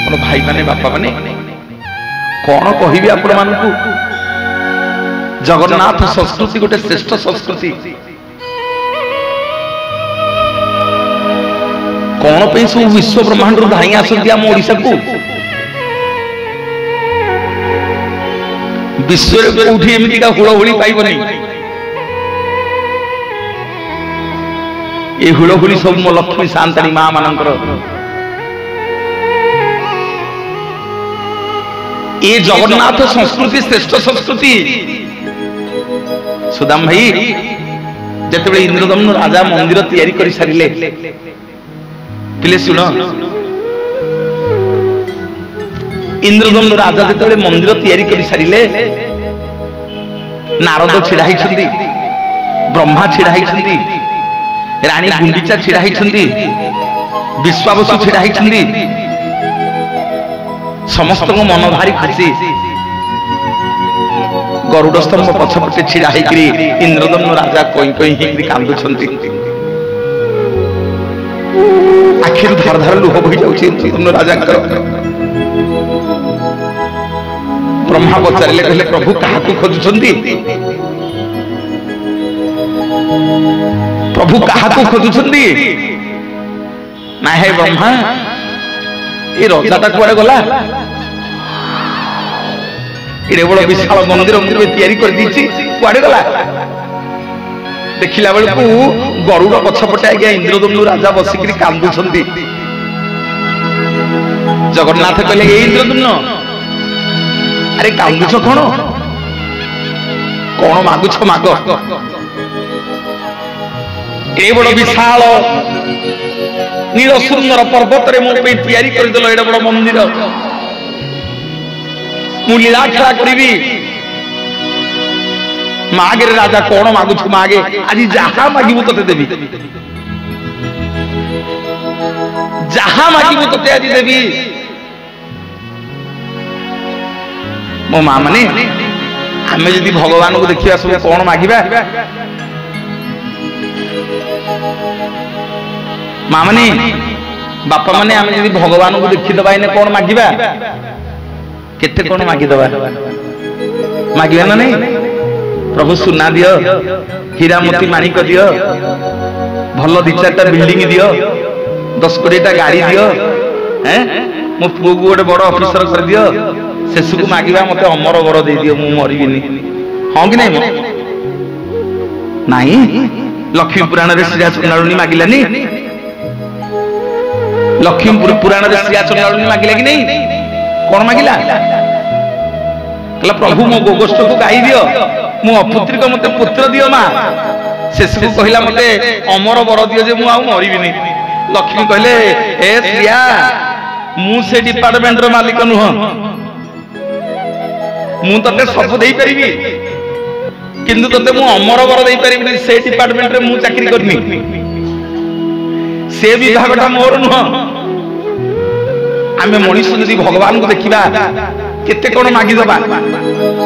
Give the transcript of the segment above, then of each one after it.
मोर भाई माने बापा माने कौन कहबी आपण मानकु जगन्नाथ संस्कृति गोटे श्रेष्ठ संस्कृति कौन पे सब विश्व ब्रह्मांड धाई आसती आम ओडिशा को विश्व कौटी एमती हुड़हुड़ी पाइबनी ये हुड़हुड़ी सब मो लक्ष्मी शांतानी माँ मानकर ये जगन्नाथ संस्कृति श्रेष्ठ संस्कृति सुदाम भाई जिते इंद्रदम्न राजा मंदिर तैयारी कर सारे पिले सुन इंद्रदम्न राजा जिते मंदिर तैयारी कर सारे नारद छिड़ा ब्रह्मा छिड़ा रानी गुंडीचा छिड़ा विश्वावसु छिड़ा समस्त मन भारी खुशी गरुड़ स्तंभ पछपटे छिड़ा इंद्रदम्न राजा कई कई कांदुंट आखिर धार धार लुह बही जाऊँ इंद्रदम्न राजा ब्रह्मा पचारे कहले प्रभु क्या खोजुंट प्रभु क्या खोजुंट ना है ब्रह्मा ये रजाटा कुआड़े गला एडे बड़ विशाल मंदिर मंदिर तैयारी कर कुआड़े गला देखिला बेलू गरुड़ पछपटे आज्ञा इंद्रदम्नु राजा बसिक कांदुंट जगन्नाथ कहले इंद्रदम्न अरे कांदुछ कौन कौन मागुछ माग ए बड़ विशाल नील सुंदर पर्वत रे मोर पे तैयारी कर देलो एडा बड़ मंदिर मु लीला खेला करी मागे राजा कौन मागुछ मागे आज जहा मागिबु तते देबी जहा मागिबु तते आज देबी मो माँ माने आमे जदि भगवान को देखिया सब कौन मागिबा माँ माने बापा माने आमे जदि भगवान को देखि दबा इने कौन मागिबा केते कौन मागी दबा मागिबा ना नहीं प्रभु सुना दियो हीरा मोती माणिक दियो भल दी चारटा बिल्डिंग दियो 10 कोटीटा गाड़ी दियो हैं मो पुओ को गोटे बड़ ऑफिसर कर दियो शेष को मागिबा मते अमर वर दे दियो मु मरिबिनी हां कि नहीं नहीं लक्ष्मी पुराण रे श्री चंडालुनी मागिलानी लक्ष्मी पुराण रे श्री चंडालुनी मागिला कि नहीं कौन मागिला कहला प्रभु मो गोगोष्ठ को गाई दियो मु अपुत्री को मते पुत्र दियो मां शेष को कहला मते अमर वर दियो जे मु आ मरिबिनी लक्ष्मी कहले ए श्रिया मु से डिपार्टमेंट रो मालिक नुह मु तते सब देई परिबी किंतु तते मु अमर वर देई परिबी से डिपार्टमेंट रे मु चाकरी करनी से विभागटा मोर नुह आमे मनीष यदि भगवान को देखिबा केते कोन मागी दबा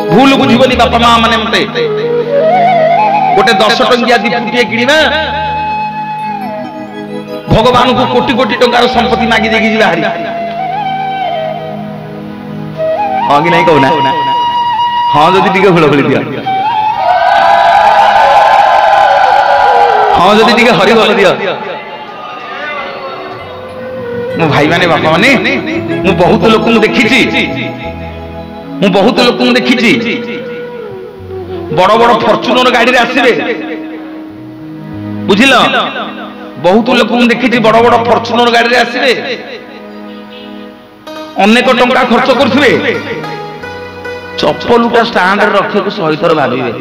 भूल बुझिबनी बापा मां माने मते गोटे 10 टंकिया दीपुटिए किनिबा भगवान को कोटी कोटी टंकार संपत्ति मागी देखि जिबा हारी हां कि नहीं कहना हां जदि टिके हुल हुली दिया हां जदि टिके हरि बोल दिया मो भाई माने बापा माने मु बहुत लोक देखी बड़ बड़ फॉर्च्यूनर गाड़ी रे आसीबे बुझिल बहुत लोक देखी बड़ बड़ फॉर्च्यूनर गाड़ी रे आसीबे अनेक टंका खर्च करथिबे चप्पलटा स्टैंड रे रखे को 100 थर भाबिबे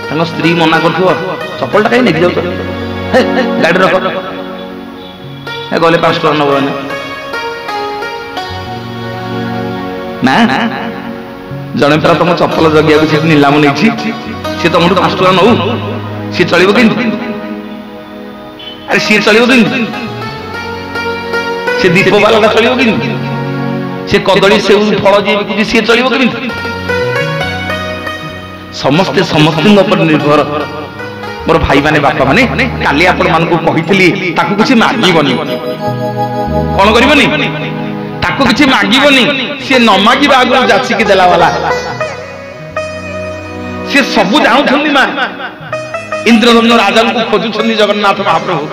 तंग स्त्री मना करथिबो चप्पलटा कहीं नेक जाउ गाड़ी रख ए गले 5 टका नबो ना जने पर तुम चप्पल जगिया को नीलाम नहीं सी तुम 5 टका नौ सी चलो कि अरे सी चलो कि सी दीप बाला चलो कि सी कदली से फल जी बिकुची सी चलो कि समस्ते समस्त निर्भर मोर भाई माने बापा माने काली आपण मान को कहितली ताकू किछि मागिबनी कोन करिबनी ताको किछि मागिबनी से न मागिबा आगु जाचिकी देला वाला से सबु जानुछन्ती मा इंद्रदम्न राजा को खोजुछन्ती जगन्नाथ महाप्रभु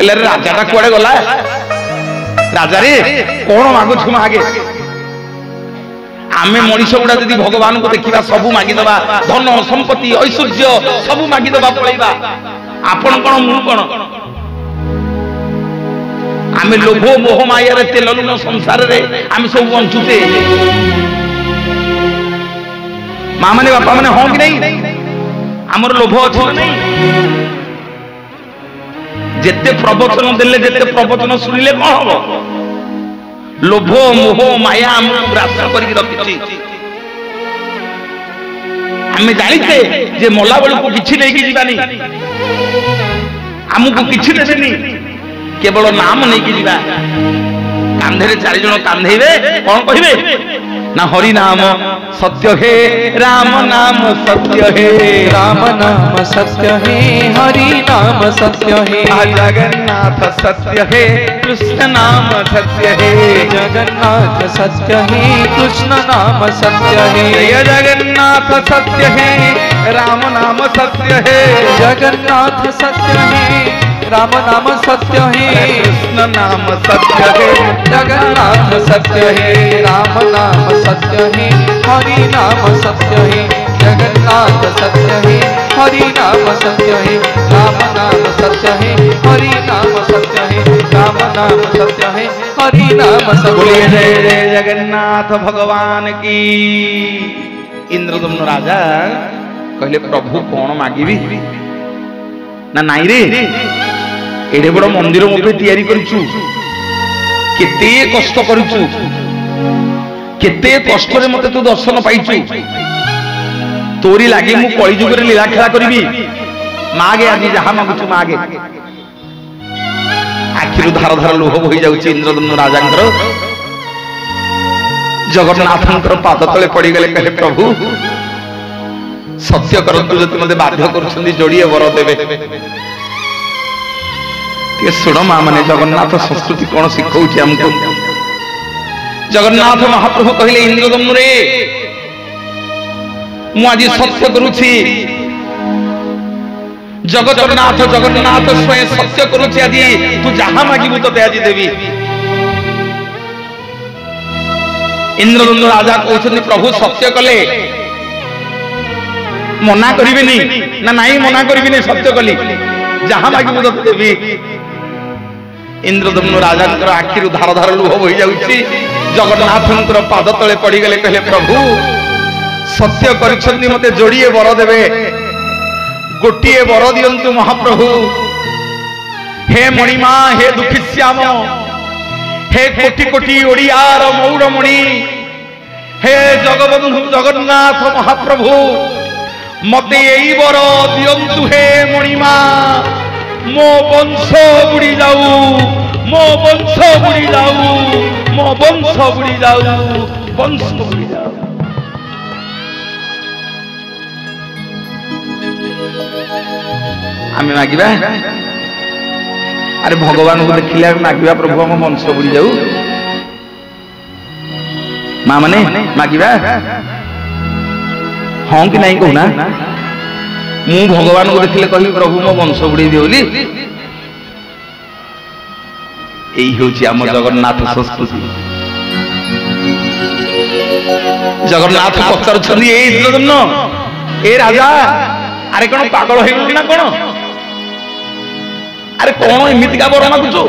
एले राजाटा कुआडे गला राजा रे कोन मागुछु मागे आमे मनीष गुड़ा यदि भगवान को देखा सबू मागिदबा धन संपत्ति ऐश्वर्य सबू मागिदबा पळैबा आपण कोन मु कोन आमे लोभ मोह माया रे तेललुन संसार रे आमे सब बंचुते मां माने बापा माने हो कि नहीं हमर लोभ अछि नहीं जेते प्रवचन देले जेते प्रवचन सुनिले कोन हो लोभ मोह माया हम ग्रास करके रखिछि हमें जानिते जे मोला बेल को किछि नहीं कि जीवानी हमको किछि देबेनी केवल नाम नहीं कि जीवा कांधे रे चारि जण कांधेबे कोन कहिबे ना हरि नाम सत्य हे राम नाम सत्य हे राम नाम सत्य हे हरि नाम सत्य हे जगन्नाथ सत्य हे कृष्ण नाम सत्य हे जगन्नाथ सत्य हे कृष्ण नाम सत्य हे जय जगन्नाथ सत्य हे राम नाम सत्य हे जगन्नाथ सत्य हे राम नाम सत्य हे कृष्ण नाम सत्य हे जगन्नाथ सत्य हे राम नाम सत्य हे हरि नाम सत्य हे जगन्नाथ सत्य हे हरि नाम सत्य हे राम नाम सत्य हे हरि नाम सत्य हे राम नाम सत्य हे हरि नाम सत्य हे जय जय जगन्नाथ भगवान की। इंद्रदम्न राजा कहले प्रभु कौन मागिबी ना नाई रे एडे बड़ मंदिर मोपे तैयारी करछु केते कष्ट करछु केते कष्ट रे मते तू दर्शन पाइछु तोरी लागे मु कଳି जुग रे लीला खेला करबी मागे आज जहा मागुछु मागे आखिरु धार धार लोह होई जाउछि इंद्रदम्न राजांकर जगन्नाथंकर पाद तले पड़ी गले कहे प्रभु सत्य करतु जति मते बाध्य करछन्ती जोड़िए वर देबे ते सुण मां माने जगन्नाथ संस्कृति कोन सिखौछि हमको जगन्नाथ महाप्रभु कहले इंद्रदम्न रे मु आज सत्य करूछि जगन्नाथ जगन्नाथ स्वयं सत्य करूछि आज तू जहां मागिबु तते आज देबी इंद्रदम्न राजा कहछन्ती प्रभु सत्य कले मना करिबेनी ना नाही मना करिबेनी सत्य कली जहां मागिबु तते देबी इंद्रदम्न राजांकर आखिरु धार धार लुह बहि जाउछि जगन्नाथंकर पाद तले पड़ी गले कहले प्रभु सत्य करिछन्ती मते जोड़िए वर देबे गोटिए वर दियंतु महाप्रभु हे मणिमा हे दुखी श्याम हे कोटि कोटि ओडियार मौरमणि हे जगबंधु जगन्नाथ महाप्रभु मते एई वर दियंतु हे मणिमा मो वंश बुड़ी जाऊ मो वंश बुड़ी जाऊ मो वंश बुड़ी जाऊ वंश बुड़ी जाऊ आमे मागिबा अरे भगवान को देखिले मागिबा प्रभु हम वंश बुड़ी जाऊ मां माने मागिबा हां कि नहीं कहू ना मु भगवान को देखिले कहि प्रभु मो वंश बुड़ी दियो बोली एई होची हम जगन्नाथ संस्कृति जगन्नाथ पत्थर छली ए इंद्रदम्न ए राजा अरे कोन पागल होई ना कोन अरे कोन एमिति का बर मागुचो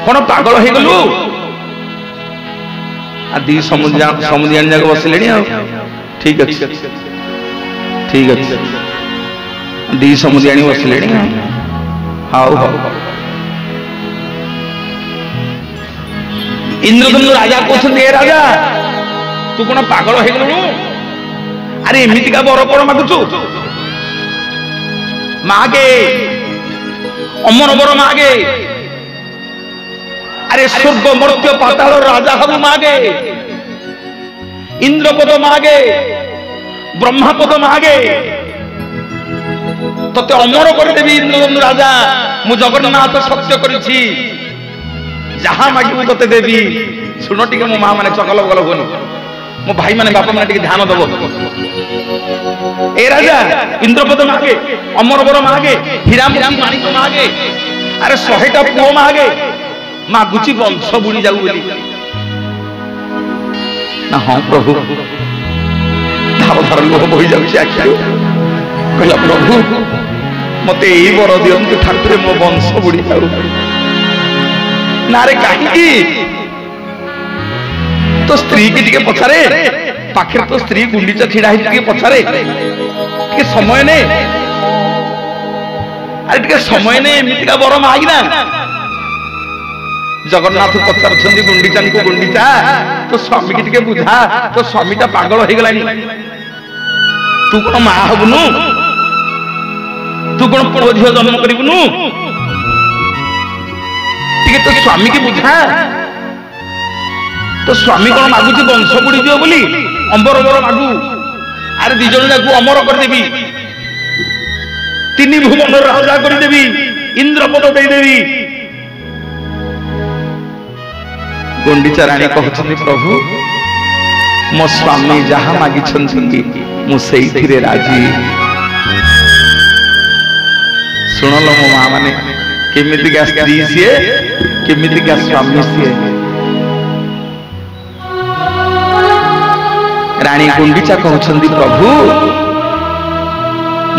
कोन पागल होई गलु आदि समुद्रियान जाग बसलेनी आ ठीक अछि ठीक अछि दी समुद्रियानी बसलेनी हाउ हाउ इंद्रदम्न राजा कहते राजा तू कौन पागल हो गलु अरे एमिति का बर कौन मागुचु मागे अमर बर मागे अरे स्वर्ग मर्त्य पाताल राजा हबु मागे इंद्रपद मागे ब्रह्मपद मागे তোতে অমর করে দেবি ইন্দ্রদম্ন রাজা মু জগন্নাথ সত্য করেছি যাহা মাগিবু তোতে দেবি শুণ টিকে মো মা মানে চকল বগল হনি মো ভাই মানে বাপা মানে টিকে ধ্যান দেব এ রাজা ইন্দ্রপদ মাগে অমরবর মাগে হীরামতি মাণিক মাগে আরে 100টা পুଅ মাগে মাগুচি বংশ বুড়ি যাও বলি না হ্যাঁ প্রভু ধার ধার লুহ বহি যাଉଛି আখিରୁ କହିଲା ପ୍ରଭୁ ମତେ ଏଇ ବର ଦିଅନ୍ତୁ ଠାକୁରେ ମୋ ବଂଶ ବୁଡି ଯାଉ ନା ରେ କାହିଁକି तो स्त्री की टिके पछारे पाखरे तो स्त्री गुंडीचा छिड़ा है टिके पछारे टिके समय ने अरे टिके समय ने एमिति का बर मागिना जगन्नाथ पचार छंदी गुंडीचा को गुंडीचा तो स्वामी की टिके बुझा तो स्वामीटा पागल हो गलानी तू कोन मा हबनु तू कोन पुओ झियो जन्म करिबनु टिके तो स्वामी की बुझा तो स्वामी कौन मागुची वंश बुड़ी दियो बोली अंबर अंबर मागु अरे दी जन जाकू अमर कर देबी तीन भुवन राजा कर देबी इंद्रपद दे देबी गुंडीचा रानी कहछन्ती प्रभु मो स्वामी जहा मागी छन्ती मु सेइथिरे राजी सुनलो मो मां माने केमिति का स्त्री सिए केमिति का स्वामी सिए रानी गुंडीचा कहछन्ती प्रभु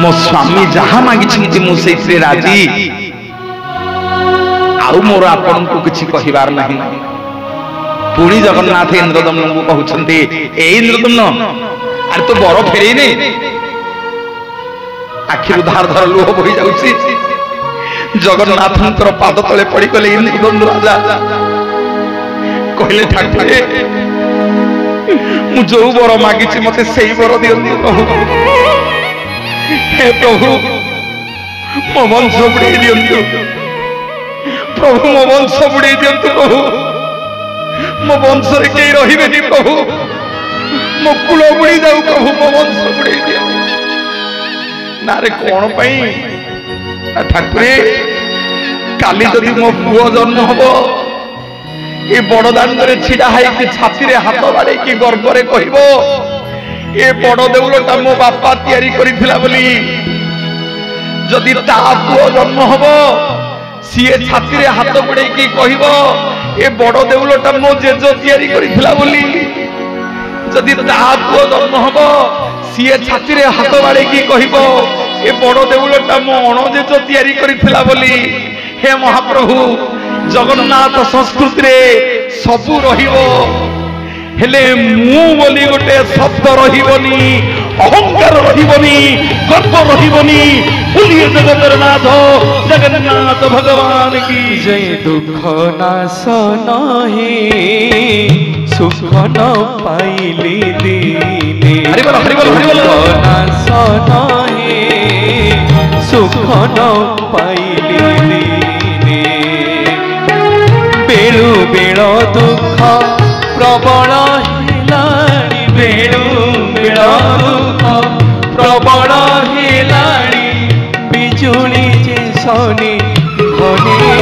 मो स्वामी जहा मागी छिंती मु सेइथिरे राजी आउ मोर आपन को किछि कहिबार नाही पुणी जगन्नाथ इंद्रदम्न को कहछन्ती ए इंद्रदम्न अरे तो बर फेरै ने आखिरु धार धार लोह बहि जाउछि जगन्नाथंकर पाद तले पड़ी गले इंद्रदम्न राजा कहले ठाकुरे मु जो बर मागिछि मते सेई बर दियंतु प्रभु हे प्रभु मो वंश बुड़े दियंतु प्रभु मो वंश बुड़े दियंतु प्रभु मो वंश रे के रहिबेनी प्रभु मो कुल बुड़ी जाऊ प्रभु मो वंश बुड़े दियंतु ना रे कोन पई ठाकुरे काली जदि मो पुओ जन्म हबो ए बड़ दांडरे छिड़ा है कि छाती रे हाथ बाड़े कि गर्व रे कहबो ए बड़ देउलटा मो बापा तयारी करिथिला बोली जदि ता पुओ जन्म हबो सीए छाती रे हाथ बड़े कि कहबो ए बड़ देउलटा मो जेजो तयारी करिथिला बोली जदि ता पुओ जन्म हबो सीए छाती रे हाथ बाड़े कि कहबो ए बड़ देउलटा मो अण जेजो तयारी करिथिला बोली हे महाप्रभु जगन्नाथ संस्कृति रे सबु रहिबो हेले मु बोली गोटे शब्द रहिबनी अहंकार रहिबनी गर्व रहिबनी बोलिए जगन्नाथ जगन्नाथ भगवान की जय दुख नाश नहीं सुख न पाइली दीने हरि बोल हरि बोल हरि बोल नाश नहीं सुख न पाइली दीने बेलु बेल दुख प्रबल हेलाणी बेलु बेल दुख प्रबल हेलाणी बिजुली जे सनी घने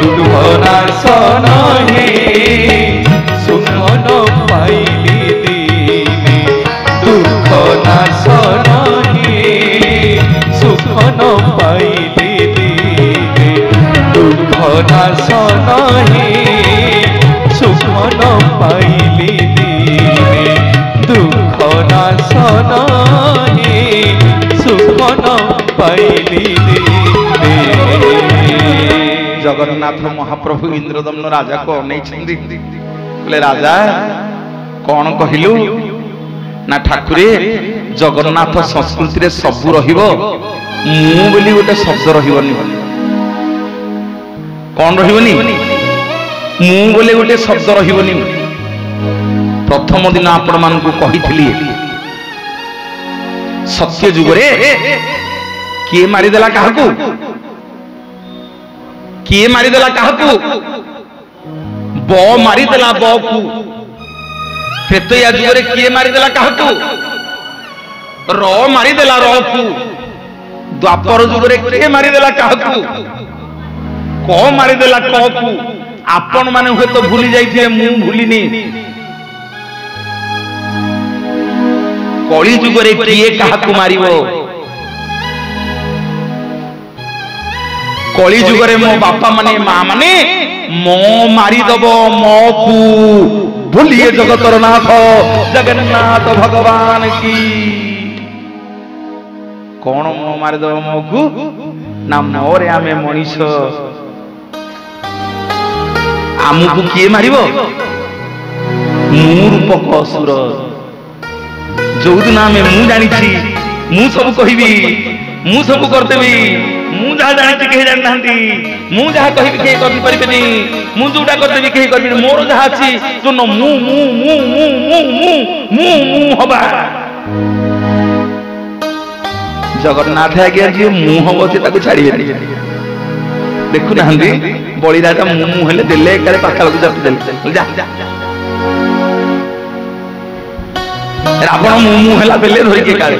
दुख नाश नहीं सुख न पाइली दीने दुख नाश नहीं सुख न पाइली दीने दुख नाश नहीं सुख न पाइली दीने दुख नाश नहीं सुख न पाइली दीने जगन्नाथ महाप्रभु इंद्रदम्न राजा को अनैछन्ती कहले राजा कौन कहलु ना ठाकुरे जगन्नाथ संस्कृति रे सबु रहिबो मु बोली गोटे शब्द रहिबनी कौन रहिबनी मु बोले गोटे शब्द रहिबनी प्रथम दिन आपण मानकु कहिथिली सत्य जुग रे किए मारी देला काहकु किए मारी देला काहकु ब मारी देला ब कु त्रेतया जुग रे किए मारी देला काहकु र मारी देला र कु द्वापर जुगरे किए मारिदेला काहकू क मारिदेला कहकू आपण माने हुए तो भूली जाइए मु भूलिनी कली जुगरे किए काहकू मारिबो कली जुगरे मो बापा माने माँ माने मो मारिदब मो कू भूलिए जगतर नाथ जगन्नाथ भगवान की कौन मो मारिदब मो कू ना मोरे आमे मनीष आमको किए मारिबो मु रूपक असुर जो दिन आमे मु जानी मु सब कहबी मु सब करदेबी मु जहा जानी कहीं जान नांती मु जहा कहबी कहीं कर परिबेनी मु जोटा करदेबी कहीं करबी मोर जहा अछि जो न मु मु मु मु मु मु मु मु हबा जगन्नाथ आज्ञा जी मु हबो से ताको छाड़ीबेनी देखु नांती बलिराजा मु मु हेले देले एकारे पाखाल को जाति देले जा रावण मु मु हेला बेले धरि के काले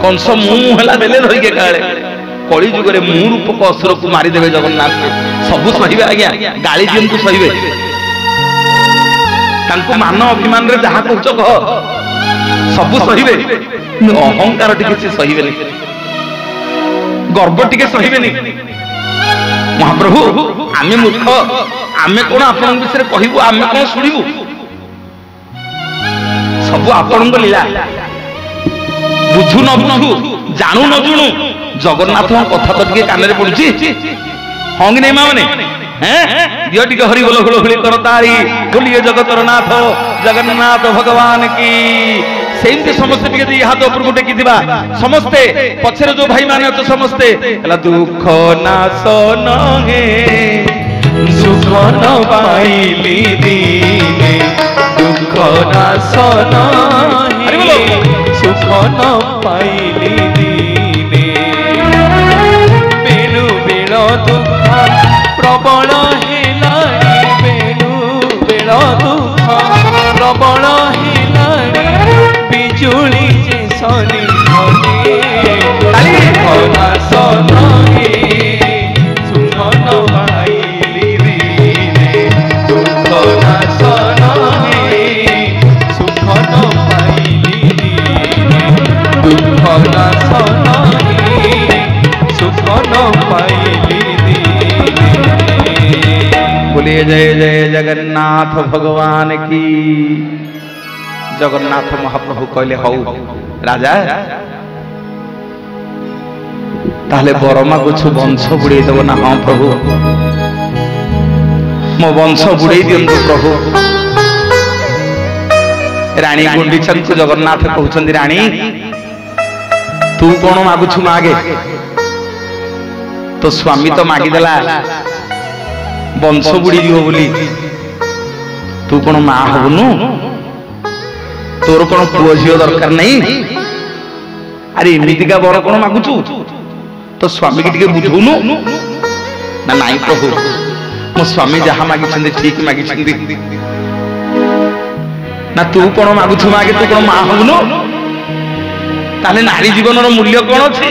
कंस मु मु हेला बेले धरि के काले कली जुगरे मु रूपक असुर को मारी देबे जगन्नाथ सब सहिबे आज्ञा गाली दियंतु सहिबे तांको मान अभिमान रे जहा कहछ कह सब सहिबे अहंकार टिके से सहिबे नहीं गर्व टिके सहिबे नहीं महाप्रभु आमे मूर्ख आमे कोन आपन विषय कहबो आमे कोन सुनिबो सब आपन को लीला बुझु न बुझु जानू न जुणु जगन्नाथ कथा कथके कान रे पडुची हंग नै माने हैं दियो टिके हरि बोल हुल हुली कर तारी बोलिए जगतर नाथ जगन्नाथ भगवान की सेमते समस्ते टिके दी हाथ ऊपर को टेकी दिबा समस्ते पछरे जो भाई माने तो समस्ते हला दुख नाश न हे सुख न पाइली दीने दुख नाश न हे सुख न पाइली दीने बेलु बेल दुख प्रबल हेलाणी बेलु बेल दुख प्रबल हेलाणी बिजुली जे सनी नाश नहे सुख न पाइली दीने दुख नाश नहे सुख न पाइली दीने दुख नाश नहे सुख न पाइली दीने बोलिए जय जय जगन्नाथ भगवान की जगन्नाथ महाप्रभु कहले हौ राजा ताहले बरमा कुछ वंश बुड़े देव ना हाँ प्रभु मो वंश बुड़े दियंतु प्रभु रानी गुंडीचा को जगन्नाथ कहउछंदी रानी तू कोन मागुछु मागे तो स्वामी तो मागी देला वंश बुड़ी दियो बोली तू कोन मा हबनु तोर कोन पुओ झियो दरकार नहीं अरे एमितिका बर कोन मागुछु तो स्वामी की टिके बुझौनु ना नाई प्रभु मो स्वामी जहा मागी छंदी ठीक मागी छंदी ना तू कोन मागुछु मागे तू कोन मा हबनु ताले नारी जीवन रो मूल्य कोन अछि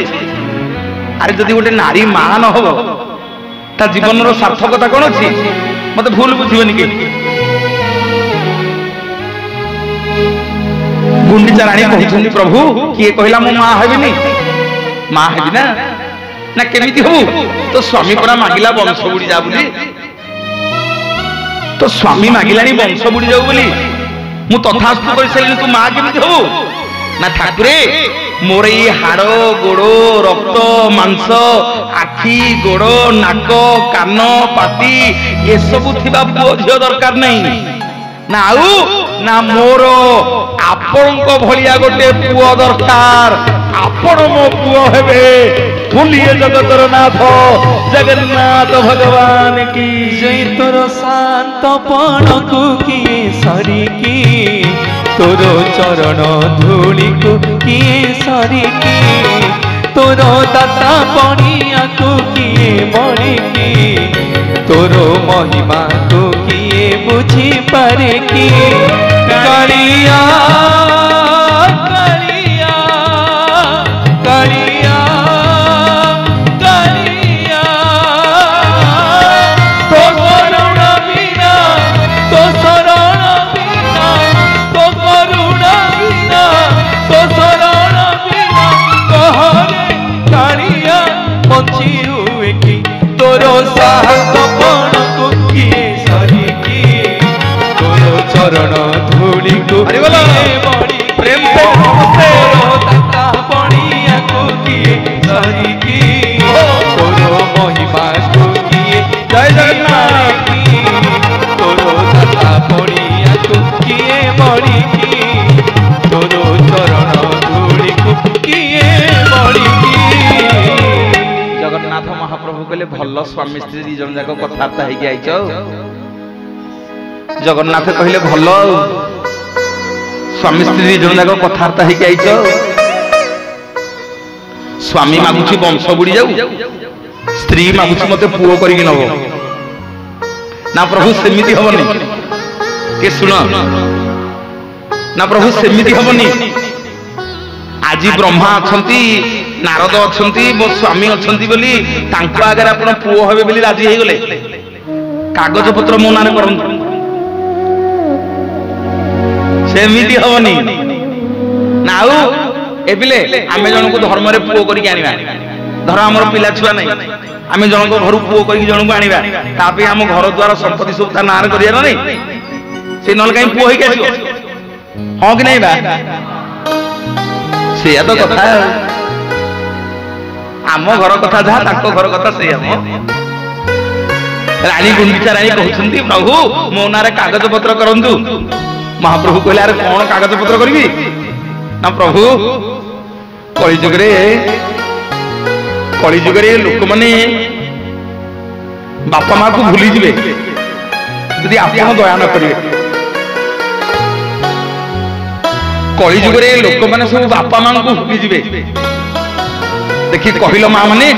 अरे जदी गोटे नारी मा न होबो ता जीवन रो सार्थकता कोन अछि मते भूल बुझिबनी के गुंडीचा रानी कहउछंदी प्रभु किए कहला मो मा हेबिनी मा हेबी ना केमिति हो तो स्वामी परा मागिला वंश बुड़ी जा बोली तो स्वामी मागिलानी वंश बुड़ी जाऊ बोली मु तथास्तु कर सैली तू मा केमिति हो ना ठाकुरे मोर ये हाड़ गोड़ रक्त मांस आखि गोड़ नाक कान पाटी ये सब थिबा पुओ झियो दरकार नहीं ना आउ ना मोर आपण को भलिया गोटे पुओ दरकार आपण मो पुओ हेबे बोलिए जगतर नाथ जगन्नाथ भगवान की जय तोर शांत पण को किए सरी की तोर चरण धूली को किए सरी की तोर दाता पणिया को किए मणि की तोर महिमा को किए बुझी पारे की कालिया कालिया कालिया तोरो साहतपण को किए सरिकी तोरो चरण धूली को प्रेम तोरो दाता पणिया को किए सरिकी तोरो महिमा को किए जय जगन्नाथ तोरो दाता पणिया को किए मरिकी तोरो चरण धूली को किए मरिकी। जगन्नाथ महाप्रभु कहले भल स्वामी स्त्री दी जन जाक कथार्ता होगी आईच। जगन्नाथ कहले भल स्वामी स्त्री दी जन जाक कथार्ता होगी आईच। स्वामी मागुची वंश बुड़ी जाऊ स्त्री मागुची मते पुओ करिक नब ना प्रभु सेमिति हबनी के सुन ना प्रभु सेमिति हबनी। आज ब्रह्मा अछंती नारद अछंती मो स्वामी अछंती बोली तांको आगे आपण पुओ हेबे बोली राजी हे गले कागज पत्र मो नारे करंतु सेमिति हबनी नाउ एबिले आमे जन को धर्म रे पुओ करी आनिबा धर हमर पिला छुआ नै आमे जन को घर पुओ करी जन को आनिबा तापे हम घर द्वार संपत्ति सब था नारे करिया नै से नल काई पुओ हे के आछो हां कि नै बा से तो कथा आम घर कथा जहाँ ताको घर कथा से रानी गुंडीचा रानी कहते प्रभु मो नारे कागज पत्र करंतु। महाप्रभु कहले अरे कौन कागज पत्र करी ना प्रभु कलिजुगे लोक मैंने बापा माँ को भूली जीवे यदि आप दया न करेंगे। कलिजुगे लोक मैंने सब बापा माँ को भूली जीवे देखी कहल माँ मैंने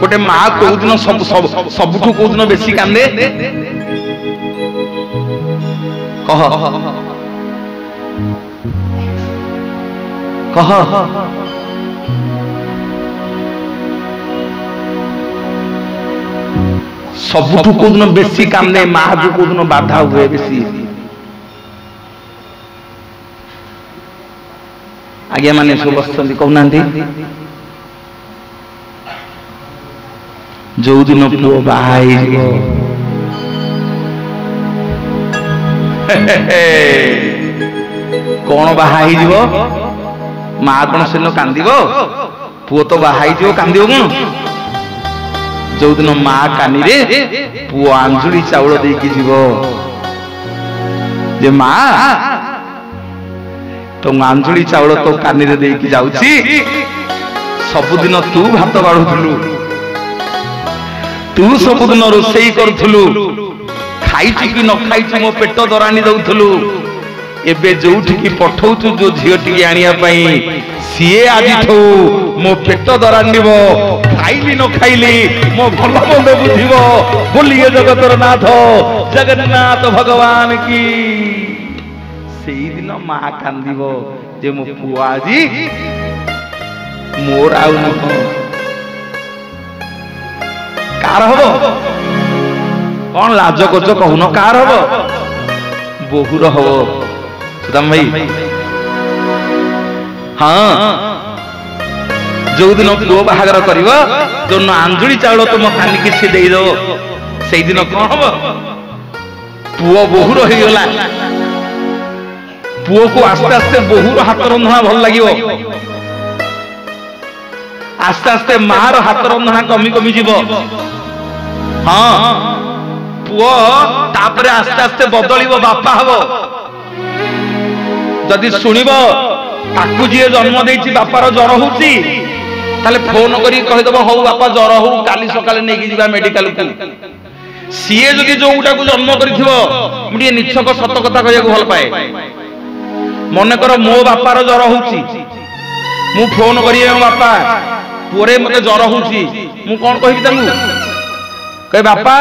गोटे माँ कौ दिन सबुठू कौ दिन बेसी कांदे कह कह सबुठू कौ दिन बेसी कांदे माँ जो कौ दिन बाधा हुए बेसी। आज्ञा माने सब बसती कहना जो दिन पुओ बाहाई कौन बाहाई माँ कौन से कांद पुओ तो बाहाई कांद कौन जो दिन माँ कानी रे पुओ आंजुड़ी चाउल देकी जीव जे माँ तो आंजुड़ी चाउल तो कानी रे देकी जाउची सबुदिन तू भात बाढ़ुलु तू सबुदिन रोसई करुलु खाइछु कि न खाइछु मो पेट दरानी दउथलु एबे जोठी पठौछु जो झियोटी आनिया पई सीए आजि ठो मो पेट दरानिबो खाइली न खाइली मो भल मंद बुझिबो बोलिए जगतर नाथ जगन्नाथ भगवान की। सेई दिन मां कांदिबो जे मो पुआ आजि मोर आउ न कार हबो कौन लाज कोच कहून कार हबो बहुर हबो सुदाम भाई। हाँ जो दिन पुओ बाहागर कर जो आंजुड़ी चाउल तुम कानी की सी दे दो से दिन कौन हम पुओ बहुर हो गला पुओ को आस्ते आस्ते बहुर हाथ रंधना भल लगे आस्ते आस्ते मार हाथ रंधना कमी कमी जीव। हाँ पुओ तापरे आस्ते आस्ते बदल बापा हम जदि शुणव ताकू जी जन्म देती बापार जर होती फोन करी कहीदेव हौ बापा जर हो काली सकाले नहीं जा मेडिकल को सीए जदि जोटा को जन्म कर निछक सत कथा कह भल पाए मन कर मो बापार जर होती मु फोन करी बापा पुरे मत जर होती मु कौन कहि कहे बापा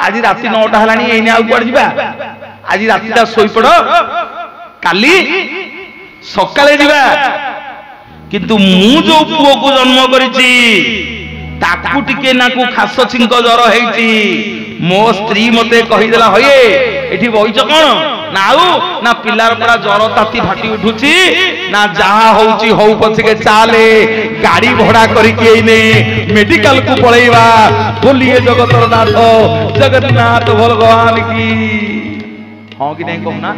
आज राति 9टा है आज रातिटा शोपड़ काली सकाले जीवा किंतु मु जो पुओ को जन्म करिछि ताकू टिके नाकू खास छिंक जर हेछि मो स्त्री मते कहि देला होये एठी बइछ कोन ନା ଆଉ ନା ପିଲାର ପରା ଜର ତାତି ଫାଟି ଉଠୁଛି ନା ଯାହା ହଉଛି ହଉ ପଛକେ ଚାଲେ ଗାଡି ଭଡା କରିକି ଏଇନେ ମେଡିକାଲ କୁ ପଳେଇବା ବୋଲିଏ ଜଗତର ନାଥ ଜଗନ୍ନାଥ ଭଗବାନ କି ହଁ କି ନାଇଁ କହୁନା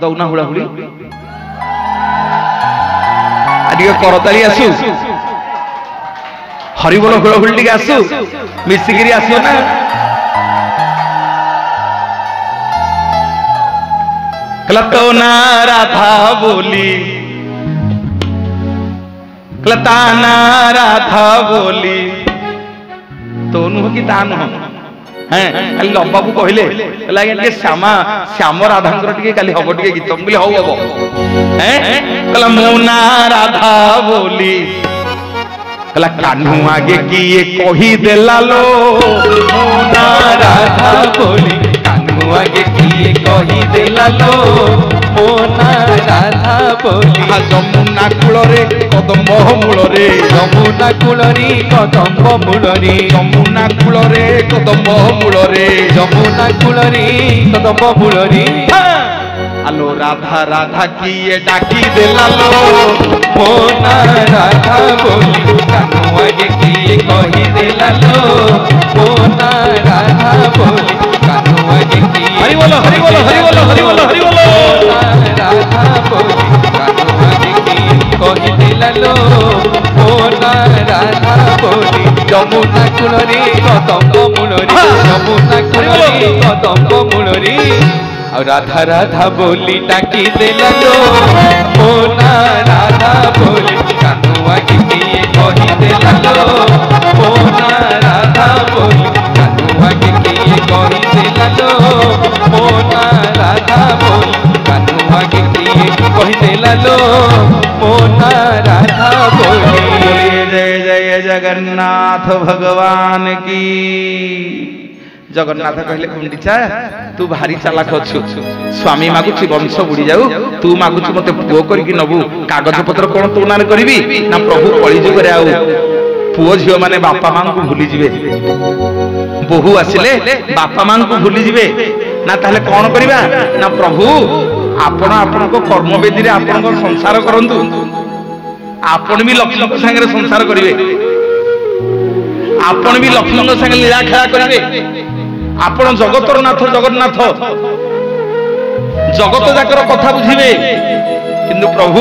ଦଉନା ହୁଳା ହୁଳି ଟିକେ କରତାଳି ଆସୁ ହରିବୋଲ ହୁଳ ହୁଳି ଟିକେ ଆସୁ ମିଶିକିରି ଆସିବ ନା तो ना राधा बोली ता ना राधा बोली तो नुह कि ता नुह हैं खाली लंबा को कहले के श्यामा श्याम राधांकर टिके काली हबो टिके गीत बोली हौ हबो हैं कहला मोना राधा बोली कहला कान्हू आगे किए कही देला लो मोना राधा बोली कान्हू आगे किए कही देला लो मोना राधा बोली जमुना कूलरे कदम्ब मूलरे यमुना कूलरी कदम्ब मूलरी यमुना कूलरे कदम्ब मूलरे यमुना कूलरी कदम्ब मूलरी आलो राधा राधा किए डाकी देला लो मोना राधा बोली कान्हू आगे किए कही देला लो मोना राधा बोली कान्हू आगे किए हरि बोलो हरि बोलो हरि बोलो हरि बोलो हरि बोलो राधा बोली कान्हू आगे किए कही देला लो मोना राधा बोली यमुना कूलरी कदम्ब मूलरी यमुना कूलरी कदम्ब मूलरी राधा राधा बोली डाकी देला लो मोना राधा बोली कान्हू आगे किए कही देला लो मोना राधा बोली कान्हू आगे किए कही देला लो मोना राधा बोली कान्हू आगे किए कही देला लो मोना राधा बोली जय जय जगन्नाथ भगवान की जगन्नाथ कहले गुंडीचा तू भारी चालाक अछु स्वामी मागुची वंश बुड़ी जाऊ तू मागुची मते पुओ करके नबू कागज पत्र कोन तू नार करबी ना प्रभु कଳି जुगरे आउ पुओ झियो माने बापा मां को भूली जिवे बहु आसिले बापा मां को भूली जिवे ना ताले कोन करबा ना प्रभु आपण आपण को कर्म वेदी रे आपण को संसार करंतु आपण भी लक्ष्मण को संगे संसार करिवे आपण भी लक्ष्मण को संगे लीला खेला करिवे आपण जगतर नाथ जगन्नाथ जगत जाकर कथा बुझिबे किंतु प्रभु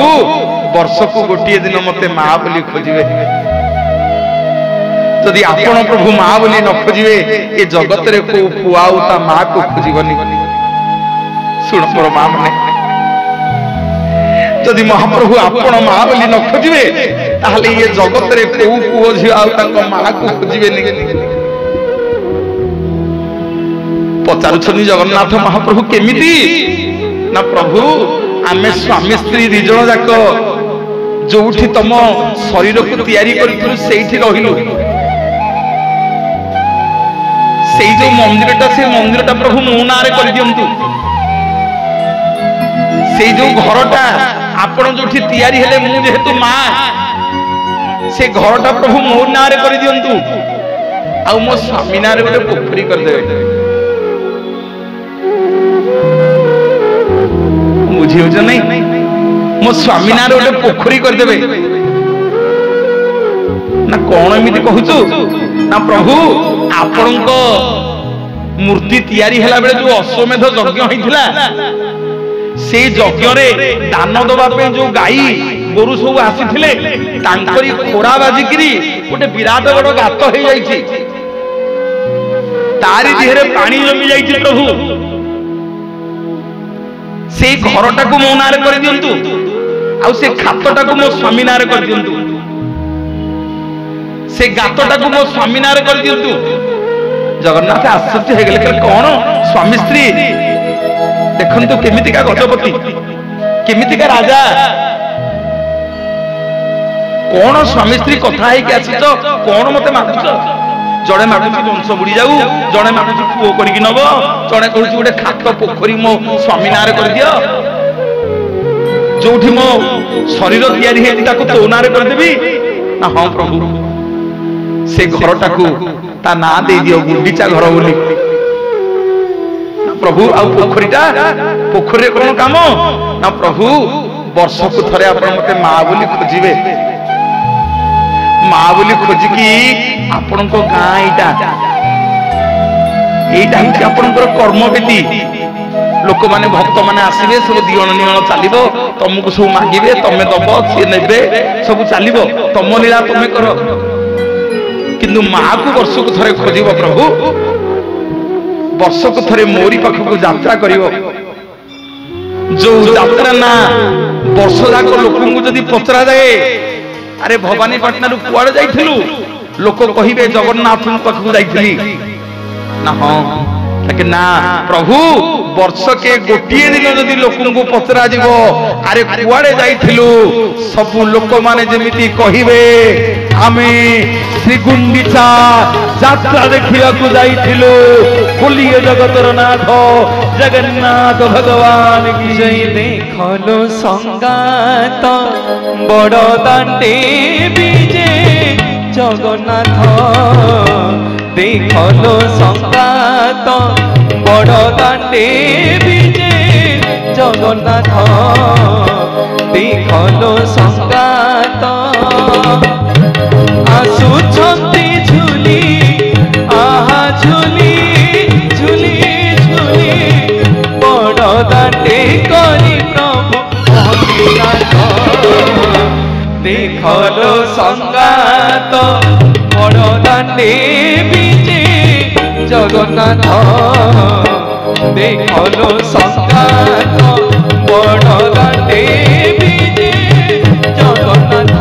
वर्ष को गोटे दिन मते मां बोली खोजिबे यदि आपण प्रभु मां बोली न खोजिबे ए जगत रे को पुआउ ता मां को खोजिबनी सुन मोर मां माने यदि महाप्रभु आपण मां बोली न खोजिबे ताहले ये जगत रे को पुओ झियो आ ताको मां को खोजिबेनी पचारुछनी जगन्नाथ महाप्रभु केमिति ना प्रभु आमे स्वामी स्त्री दिजण जाक जोठी तम शरीर को तैयारी करथुलु सेठी रहिलु सेई जो मंदिरटा प्रभु मो नारे कर दियंतु सेई जो घरटा आपण जोठी तैयारी हेले मु जेहेतु मां से घरटा प्रभु मो नारे कर दियंतु आ मो स्वामी नारे गोटे पोखरी कर देबे बुझियो जे नहीं मो स्वामी नार गोटे पोखरी कर देबे ना कोन एमिति कहूचु ना प्रभु आपणक मूर्ति तैयारी हला बेले जो अश्वमेध यज्ञ होइथिला से यज्ञ रे दान दबा पे जो गाई गोरु सब आसीथिले तांकरी खोरा बाजिकरी गोटे विराट बड़ गात हो जाइछि तारी देहरे पानी जमी जाइछि प्रभु से घरटा को मो नारे कर दियंतु आ से खातटा को मो स्वामी नारे कर दियंतु से गातटा को मो स्वामी नारे कर दियंतु जगन्नाथ आश्चर्य हे गेले कोन स्वामी स्त्री देखंतु केमितिका गजपति केमितिका राजा कोन स्वामी स्त्री कथा हे के आछितो कोन मते मागुछो जड़े मागुची वंश बुड़ी जाऊ जड़े मागुची पुओ करके नब जड़े कहूँ गोटे खात पोखरी मो स्वामी नारे कर दियो जो मो शरीर तैयारी है तो नारे करदेवी ना हाँ प्रभु से घरटा ता ना दे दियो गुंडीचा घर बोली प्रभु आ पोखरी कौन काम ना प्रभु वर्ष को थरे आप मते माँ बोली खोजे माँ बोली खोजिकी आपण गाँ यहाँ कर्मवेदी लोक माने भक्त माने आसबे सब दियण नियण चलो तुमको सब मागे तमें दब सी ने सब चलो तुम लीला तुम्हें कर किंतु माँ को वर्ष को थरे खोज प्रभु वर्ष को थरे मोरी पाखक यात्रा कर जो यात्रा ना वर्ष जाक लोक जदि पचरा जाए अरे भवानीपाटना कुआड़े जाइलु लोक कहे जगन्नाथ पाखक जाइली ना हाँ लेकिन ना प्रभु वर्ष के गोटे दिन जदि लोक को पचरा जीव अरे कुआड़े जाइलु सब लोक माने जेमिति कहिबे आमे श्री गुंडीचा यात्रा देखिया को जाइलु बोलिए जगतर नाथ जगन्नाथ भगवान की जय। देखलो संगात बड़ दांडे विजे जगन्नाथ देखलो संगात बड़ दांडे विजे जगन्नाथ देखलो संगात आसुछंती झुली आहा झुली झुली झुली बड़ दांडे करी प्रभु देखलो संगात बड़ दांडे विजे जगन्नाथ देखलो संगात बड़ दांडे विजे जगन्नाथ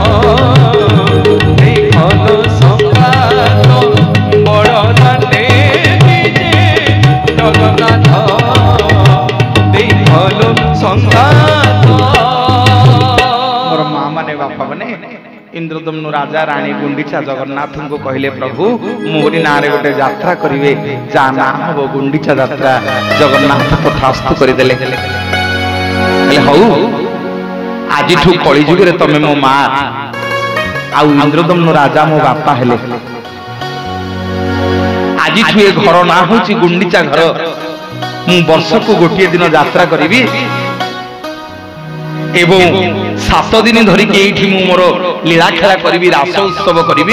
देखलो संगात बड़ दांडे विजे जगन्नाथ देखलो संगात। मोर माँ माने बापा माने इंद्रदम्नु राजा रानी गुंडीचा जगन्नाथ को कहले प्रभु मोरी ना रे गोटे यात्रा करिवे जा ना हो गुंडीचा यात्रा जगन्नाथ तथास्तु करदेले हेले हौ आज ठू कली जुग रे तमे मो माँ आ इंद्रदम्नु राजा मो बापा हेले आज ठू ए घर ना होची गुंडीचा घर मु वर्ष को गोटे दिन यात्रा करिवी एवं 7 दिन धरिकी एठी मु मोर लीला खेला करी रास उत्सव करी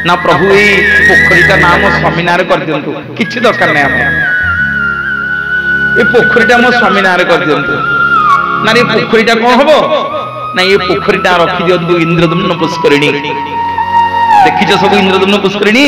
ना प्रभु ये पोखरीटा नाम स्वामीनार कर दिंतु किछि दरकार नै ये पोखरीटा मो स्वामीनार कर दिंतु ना ये पोखरीटा कोन हबो ना ये पोखरीटा रखि दियंतु इंद्रदम्न पुष्करिणी देखिछ सब इंद्रदम्न पुष्करिणी